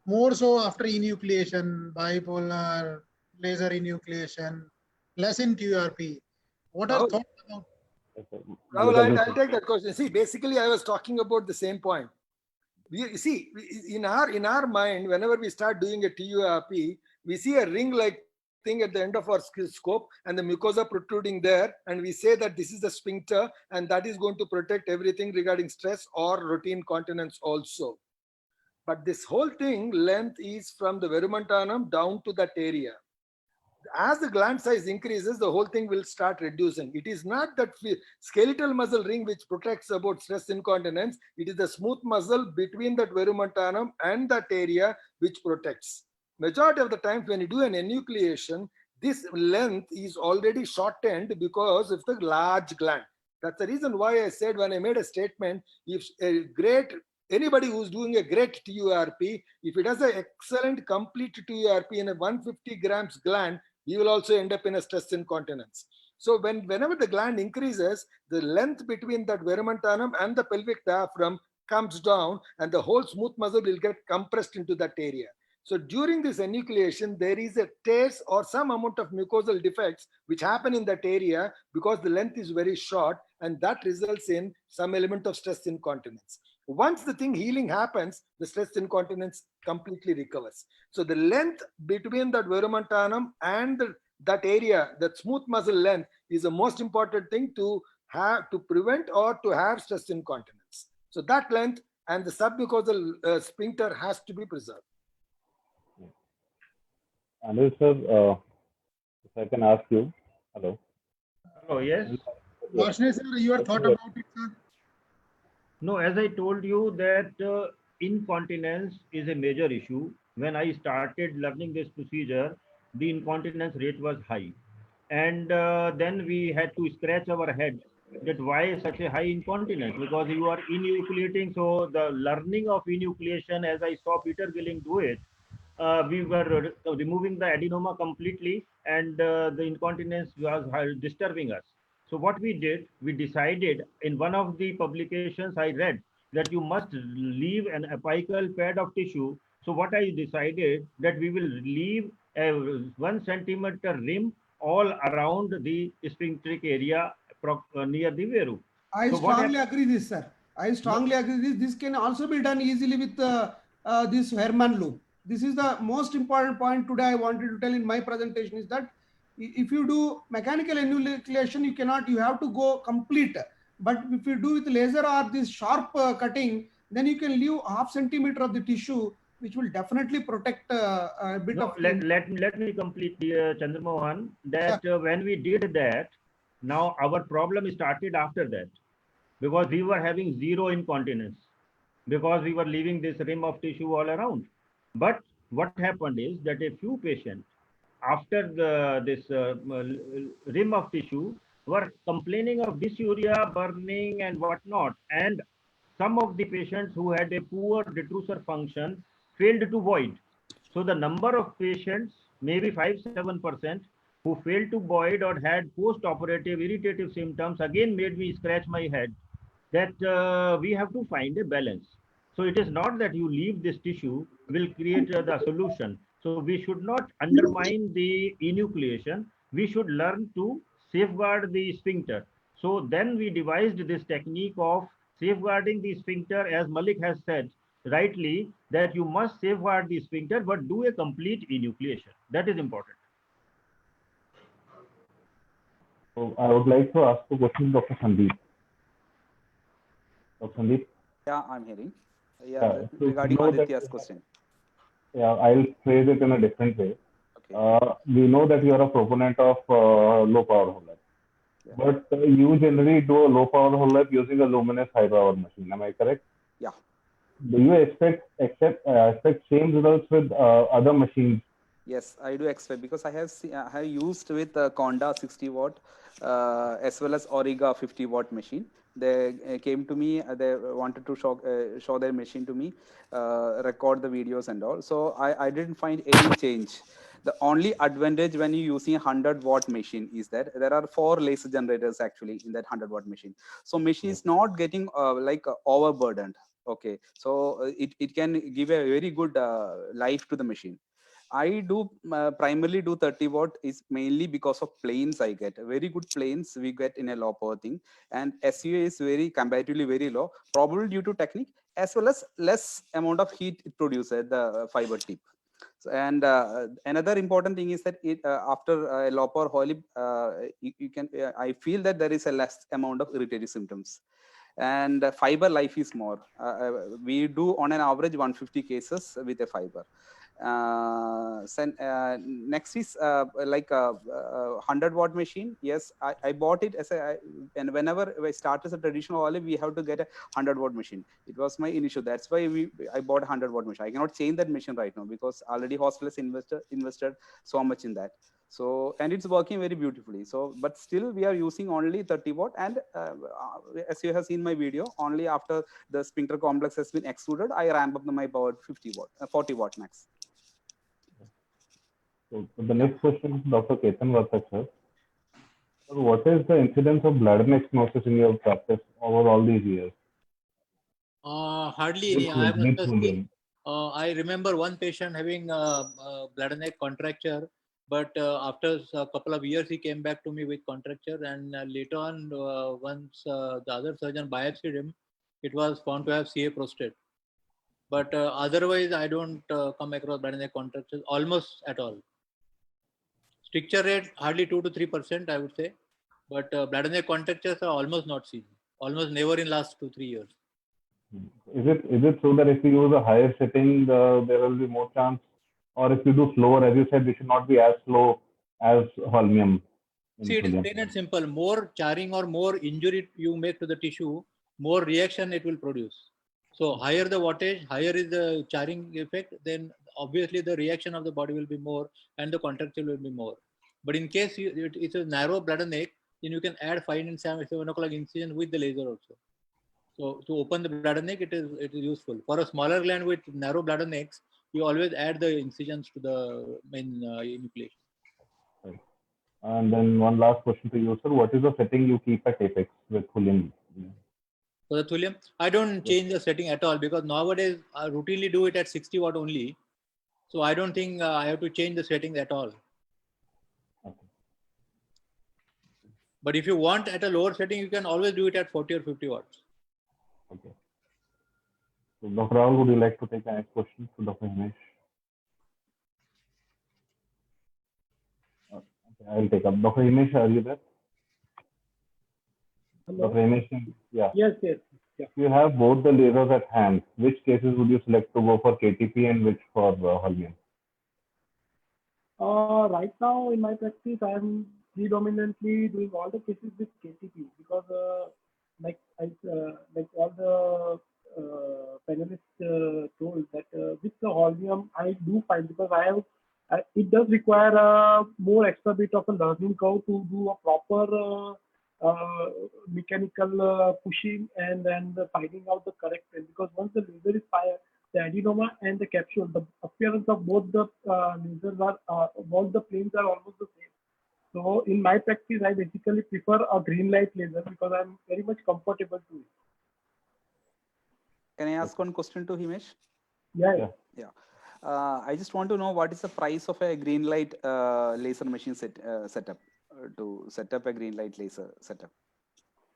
more so after enucleation, bipolar, laser enucleation, less in TURP. What are thoughts about? Rahul, I'll take that question. See, basically, I was talking about the same point. we see in our mind, whenever we start doing a TURP, we see a ring-like thing at the end of our scope and the mucosa protruding there, and we say that this is the sphincter and that is going to protect everything regarding stress or routine continence also. But this whole thing length is from the verumentanum down to that area. As the gland size increases, the whole thing will start reducing. It is not that skeletal muscle ring which protects about stress incontinence. It is the smooth muscle between that verumentanum and that area which protects. Majority of the times when you do an enucleation, this length is already shortened because of the large gland. That's the reason why I said when I made a statement, if anybody who's doing a great TURP, if it does an excellent complete TURP in a 150 grams gland, you will also end up in a stress incontinence. So whenever the gland increases, the length between that verumentanum and the pelvic diaphragm comes down and the whole smooth muscle will get compressed into that area. So during this enucleation, there is a tears or some amount of mucosal defects which happen in that area because the length is very short, and that results in some element of stress incontinence. Once the thing healing happens, the stress incontinence completely recovers. So the length between that verumentanum and that area, that smooth muscle length, is the most important thing to have to prevent or to have stress incontinence. So that length and the submucosal sphincter has to be preserved. Anil sir, if I can ask you, hello. Oh, yes. Varshney sir, your thought about it, sir? No, as I told you that incontinence is a major issue. When I started learning this procedure, the incontinence rate was high. And then we had to scratch our head that why such a high incontinence? Because you are enucleating. So the learning of enucleation, as I saw Peter Gilling do it, we were removing the adenoma completely, and the incontinence was disturbing us. So what we did, we decided in one of the publications I read that you must leave an apical pad of tissue. So what I decided that we will leave a 1 centimeter rim all around the sphincteric area near the veru. I So what strongly agree this, sir. I strongly agree this. This can also be done easily with this Herman loop. This is the most important point today I wanted to tell in my presentation is that if you do mechanical enucleation, you have to go complete. But if you do with laser or this sharp cutting, then you can leave half centimeter of the tissue, which will definitely protect a bit no, of. let me complete, Chandramohan, that when we did that, now our problem started after that, because we were having zero incontinence, because we were leaving this rim of tissue all around. But what happened is that a few patients, after this rim of tissue, were complaining of dysuria, burning, and whatnot. And some of the patients who had a poor detrusor function failed to void. So the number of patients, maybe 5-7%, who failed to void or had post-operative irritative symptoms, again made me scratch my head that we have to find a balance. So it is not that you leave this tissue will create the solution. So we should not undermine the enucleation. We should learn to safeguard the sphincter. So then we devised this technique of safeguarding the sphincter, as Malik has said rightly, that you must safeguard the sphincter, but do a complete enucleation. That is important. So I would like to ask a question to Dr. Sandeep. Dr. Sandeep? Yeah, I'm hearing. Yeah, so regarding you know Aditya's that, question. Yeah, I'll phrase it in a different way. Okay. We know that you are a proponent of low power HoLEP, Yeah. but you generally do a low power HoLEP using a luminous high power machine. Am I correct? Yeah. Do you expect same results with other machines? Yes, I do expect, because I have used with Conda 60 watt as well as Origa 50 watt machine. They came to me, they wanted to show their machine to me, record the videos and all. So I didn't find any change. The only advantage when you're using a 100 watt machine is that there are 4 laser generators actually in that 100 watt machine. So machine is not getting overburdened. Okay, so it can give a very good life to the machine. I do primarily do 30 watt is mainly because of planes I get. Very good planes we get in a low power thing. And SUA is very comparatively very low, probably due to technique as well as less amount of heat it produces, the fiber tip. And another important thing is that it after a low power Holly, you can I feel that there is a less amount of irritative symptoms, and fiber life is more. We do on an average 150 cases with a fiber. Next is like a 100-watt machine. Yes, I bought it as a, and whenever I start as a traditional olive, we have to get a 100-watt machine. It was my initial. That's why I bought a 100-watt machine. I cannot change that machine right now because already hospitals invested so much in that. So, and it's working very beautifully. So, but still we are using only 30 watt. And as you have seen my video, only after the sphincter complex has been extruded, I ramp up my power 50 watt, 40 watt max. So the next question is Dr. Ketan Vartak, sir. So what is the incidence of bladder neck stenosis in your practice over all these years? Hardly any. I have not seen. I remember one patient having bladder neck contracture, but after a couple of years he came back to me with contracture, and later on, once the other surgeon biopsied him, it was found to have CA prostate. But otherwise, I don't come across bladder neck contractures almost at all. Stricture rate hardly 2 to 3%, I would say, but bladder neck contractures are almost not seen, almost never in last 2-3 years. Is it so that if you use a higher setting, there will be more chance, or if you do slower, as you said, we should not be as slow as holmium? See, it is plain and simple. More charring or more injury you make to the tissue, more reaction it will produce. So higher the wattage, higher is the charring effect, then obviously the reaction of the body will be more and the contracture will be more. But in case it's a narrow bladder neck, then you can add 5 and 7 o'clock incision with the laser also. So to open the bladder neck, it is useful. For a smaller gland with narrow bladder necks, you always add the incisions to the main enucleation. Right. And then one last question to you, sir. What is the setting you keep at apex with thulium? For the thulium, I don't change the setting at all because nowadays I routinely do it at 60 watt only. So I don't think I have to change the setting at all. Okay. But if you want at a lower setting, you can always do it at 40 or 50 watts. Okay. So Dr. Rahul, would you like to take the next question to Dr. Himesh? Okay, I will take up. Dr. Himesh, are you there? Hello? Dr. Himesh, yeah. Yes. Yeah. You have both the lasers at hand. Which cases would you select to go for KTP and which for holmium? Right now in my practice, I am predominantly doing all the cases with KTP because, like all the panelists told that with the holmium, I do find because it does require a more extra bit of a learning curve to do a proper mechanical pushing and then finding out the correct place. Because once the laser is fired, the adenoma and the capsule, the appearance of both the lasers both the planes are almost the same. So in my practice, I basically prefer a green light laser because I'm very much comfortable to it. Can I ask one question to Himesh? Yeah. I just want to know what is the price of a green light laser machine setup to set up a green light laser setup.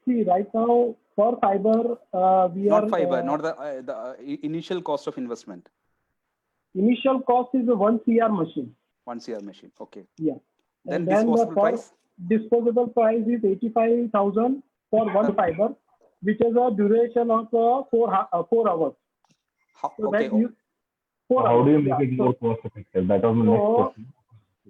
See, right now for fiber, not the initial cost of investment. Initial cost is a 1 CR machine. 1 CR machine. Okay. Yeah. Then disposable price? Disposable price is 85,000 for one fiber, which is a duration of 4 hours. Okay. How do you make it more cost effective? That was my next question.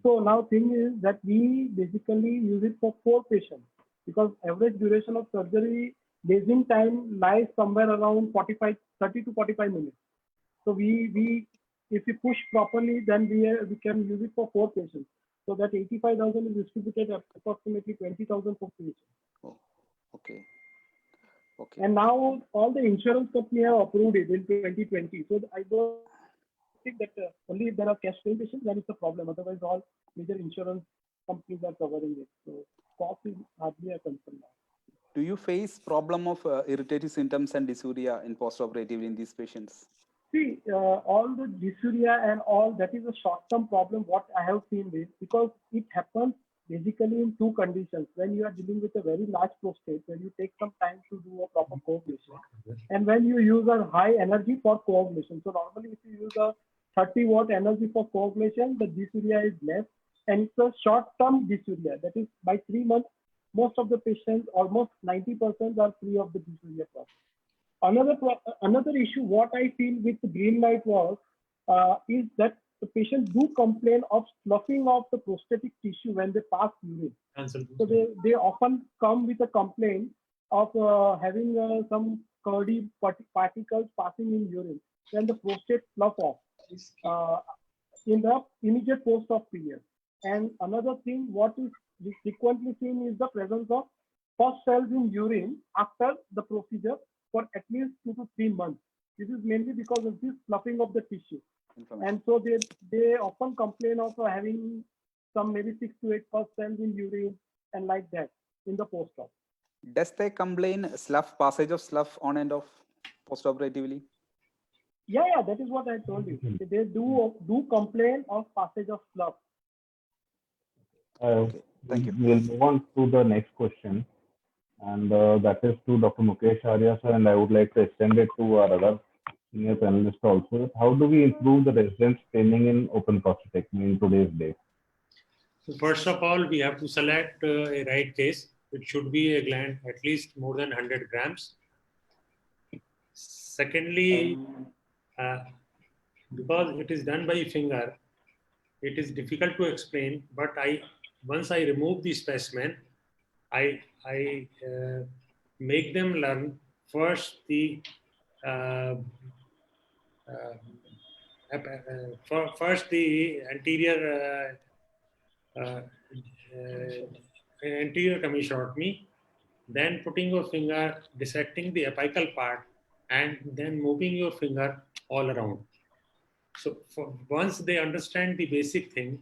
So now thing is that we basically use it for 4 patients because average duration of surgery basing time lies somewhere around 30 to 45 minutes. So we if we push properly, then we can use it for 4 patients. So that 85,000 is distributed at approximately 20,000 per patient. Oh, okay. And now all the insurance companies have approved it in 2020. So I don't think that only if there are cash paying patients, then it's a problem. Otherwise, all major insurance companies are covering it. So cost is hardly a concern now. Do you face problem of irritative symptoms and dysuria in post-operative in these patients? See, all the dysuria and all that is a short-term problem. What I have seen this, because it happens basically in two conditions. When you are dealing with a very large prostate, when you take some time to do a proper coagulation, and when you use a high energy for coagulation. So normally, if you use a 30-watt energy for coagulation, the dysuria is less, and it's a short-term dysuria. That is, by 3 months, most of the patients, almost 90%, are free of the dysuria problem. Another issue, what I feel with the green light was, is that the patients do complain of sloughing of the prostatic tissue when they pass urine. So they often come with a complaint of having some curdy particles passing in urine when the prostate slough off in the immediate post-op period. And another thing, what is frequently seen is the presence of pus cells in urine after the procedure for at least 2 to 3 months. This is mainly because of this sloughing of the tissue. And so they often complain of having some maybe 6 to 8 pus cells in urine and like that in the post-op. Does they complain slough, passage of slough on and off post-operatively? Yeah, that is what I told you. They do complain of passage of slough. Okay, thank you. We'll move on to the next question, and that is to Dr. Mukesh Arya, sir, and I would like to extend it to our other senior panelists also. How do we improve the residents' training in open prostatectomy in today's day? So first of all, we have to select a right case. It should be a gland at least more than 100 grams. Secondly, because it is done by finger, it is difficult to explain, but once I remove the specimen, I make them learn first the anterior commissurotomy, then putting your finger, dissecting the apical part, and then moving your finger all around. So once they understand the basic thing,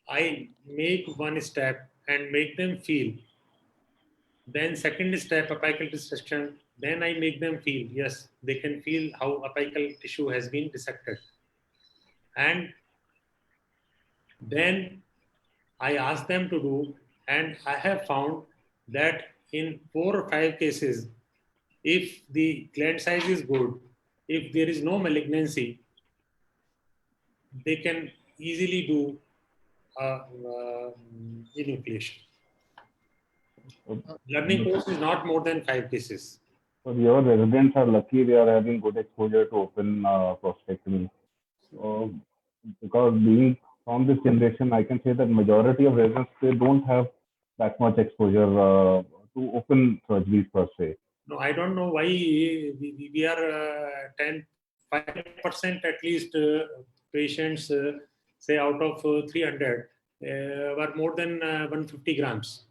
I make one step and make them feel. Then second step, apical dissection. Then I make them feel, yes, they can feel how apical tissue has been dissected. And then I ask them to do, and I have found that in 4 or 5 cases, if the gland size is good, if there is no malignancy, they can easily do enucleation. Learning course is not more than 5 cases. So your residents are lucky they are having good exposure to open prostatectomy. Because being from this generation, I can say that majority of residents, they don't have that much exposure to open surgeries per se. No, I don't know why we are 5% at least patients, say out of 300, were more than 150 grams.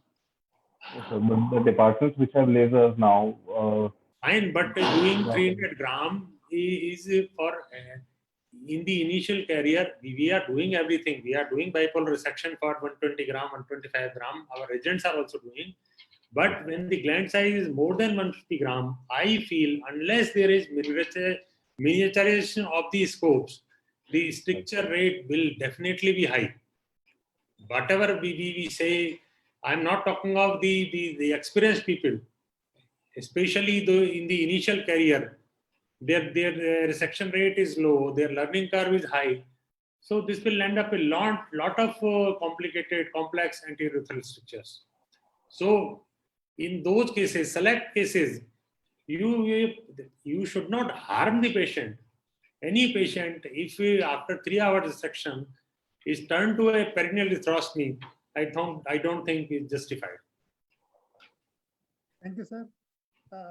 Okay, but the departments which have lasers now. Fine, but doing 300 gram is for in the initial career, we are doing everything. We are doing bipolar resection for 120 gram, 125 gram. Our agents are also doing. But when the gland size is more than 150 gram, I feel unless there is miniaturization of the scopes, the stricture rate will definitely be high. Whatever we say, I'm not talking of the experienced people, especially in the initial career. Their resection rate is low, their learning curve is high. So this will end up a lot of complicated, complex anterourethral strictures. So in those cases, select cases, you should not harm the patient. Any patient, if after 3 hours resection is turned to a perineal ureterostomy, I don't think is justified. Thank you, sir.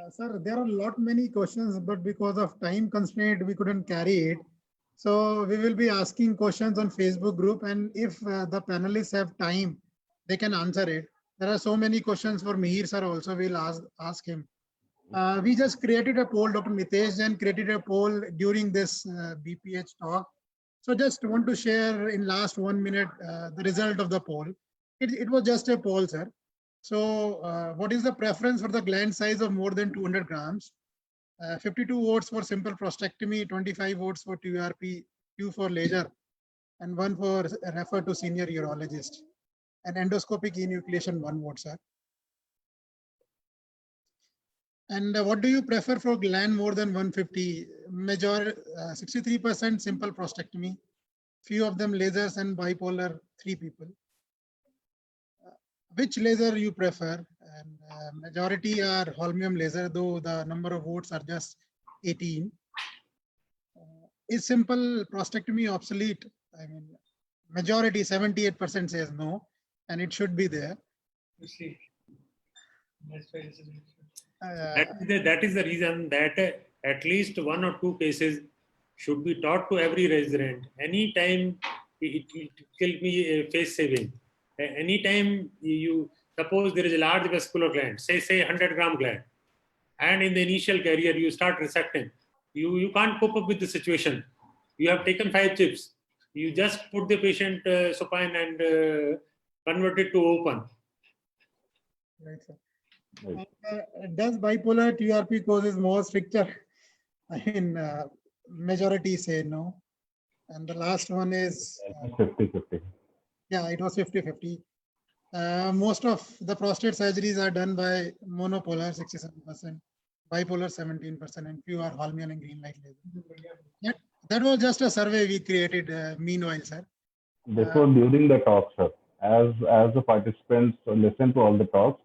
Sir, there are many questions, but because of time constraint, we couldn't carry it. So we will be asking questions on Facebook group, and if the panelists have time, they can answer it. There are so many questions for Mihir sir also. We'll ask him. We just created a poll. Dr. Mitesh Jain created a poll during this BPH talk. So just want to share in last 1 minute the result of the poll. It was just a poll, sir. So what is the preference for the gland size of more than 200 grams? 52 votes for simple prostatectomy, 25 votes for TURP, 2 for laser, and 1 for refer to senior urologist. And endoscopic enucleation, 1 vote, sir. And what do you prefer for gland more than 150? 63% simple prostatectomy, few of them lasers, and bipolar, 3 people. Which laser you prefer? And majority are holmium laser, though the number of votes are just 18. Is simple prostatectomy obsolete? I mean, majority 78% says no, and it should be there. That is the reason that at least 1 or 2 cases should be taught to every resident. Anytime it will be face saving. Anytime you suppose there is a large vascular gland, say 100-gram gland, and in the initial career you start resecting, you can't cope up with the situation. You have taken 5 chips. You just put the patient supine and convert it to open. Right, sir. Does bipolar TURP causes more stricture? I mean, majority say no. And the last one is 50-50. Yeah, it was 50-50. Most of the prostate surgeries are done by monopolar, 67%, bipolar, 17%, and few are holmium and green light laser. That was just a survey we created meanwhile, sir. Before, during the talk, sir, as the participants listen to all the talks,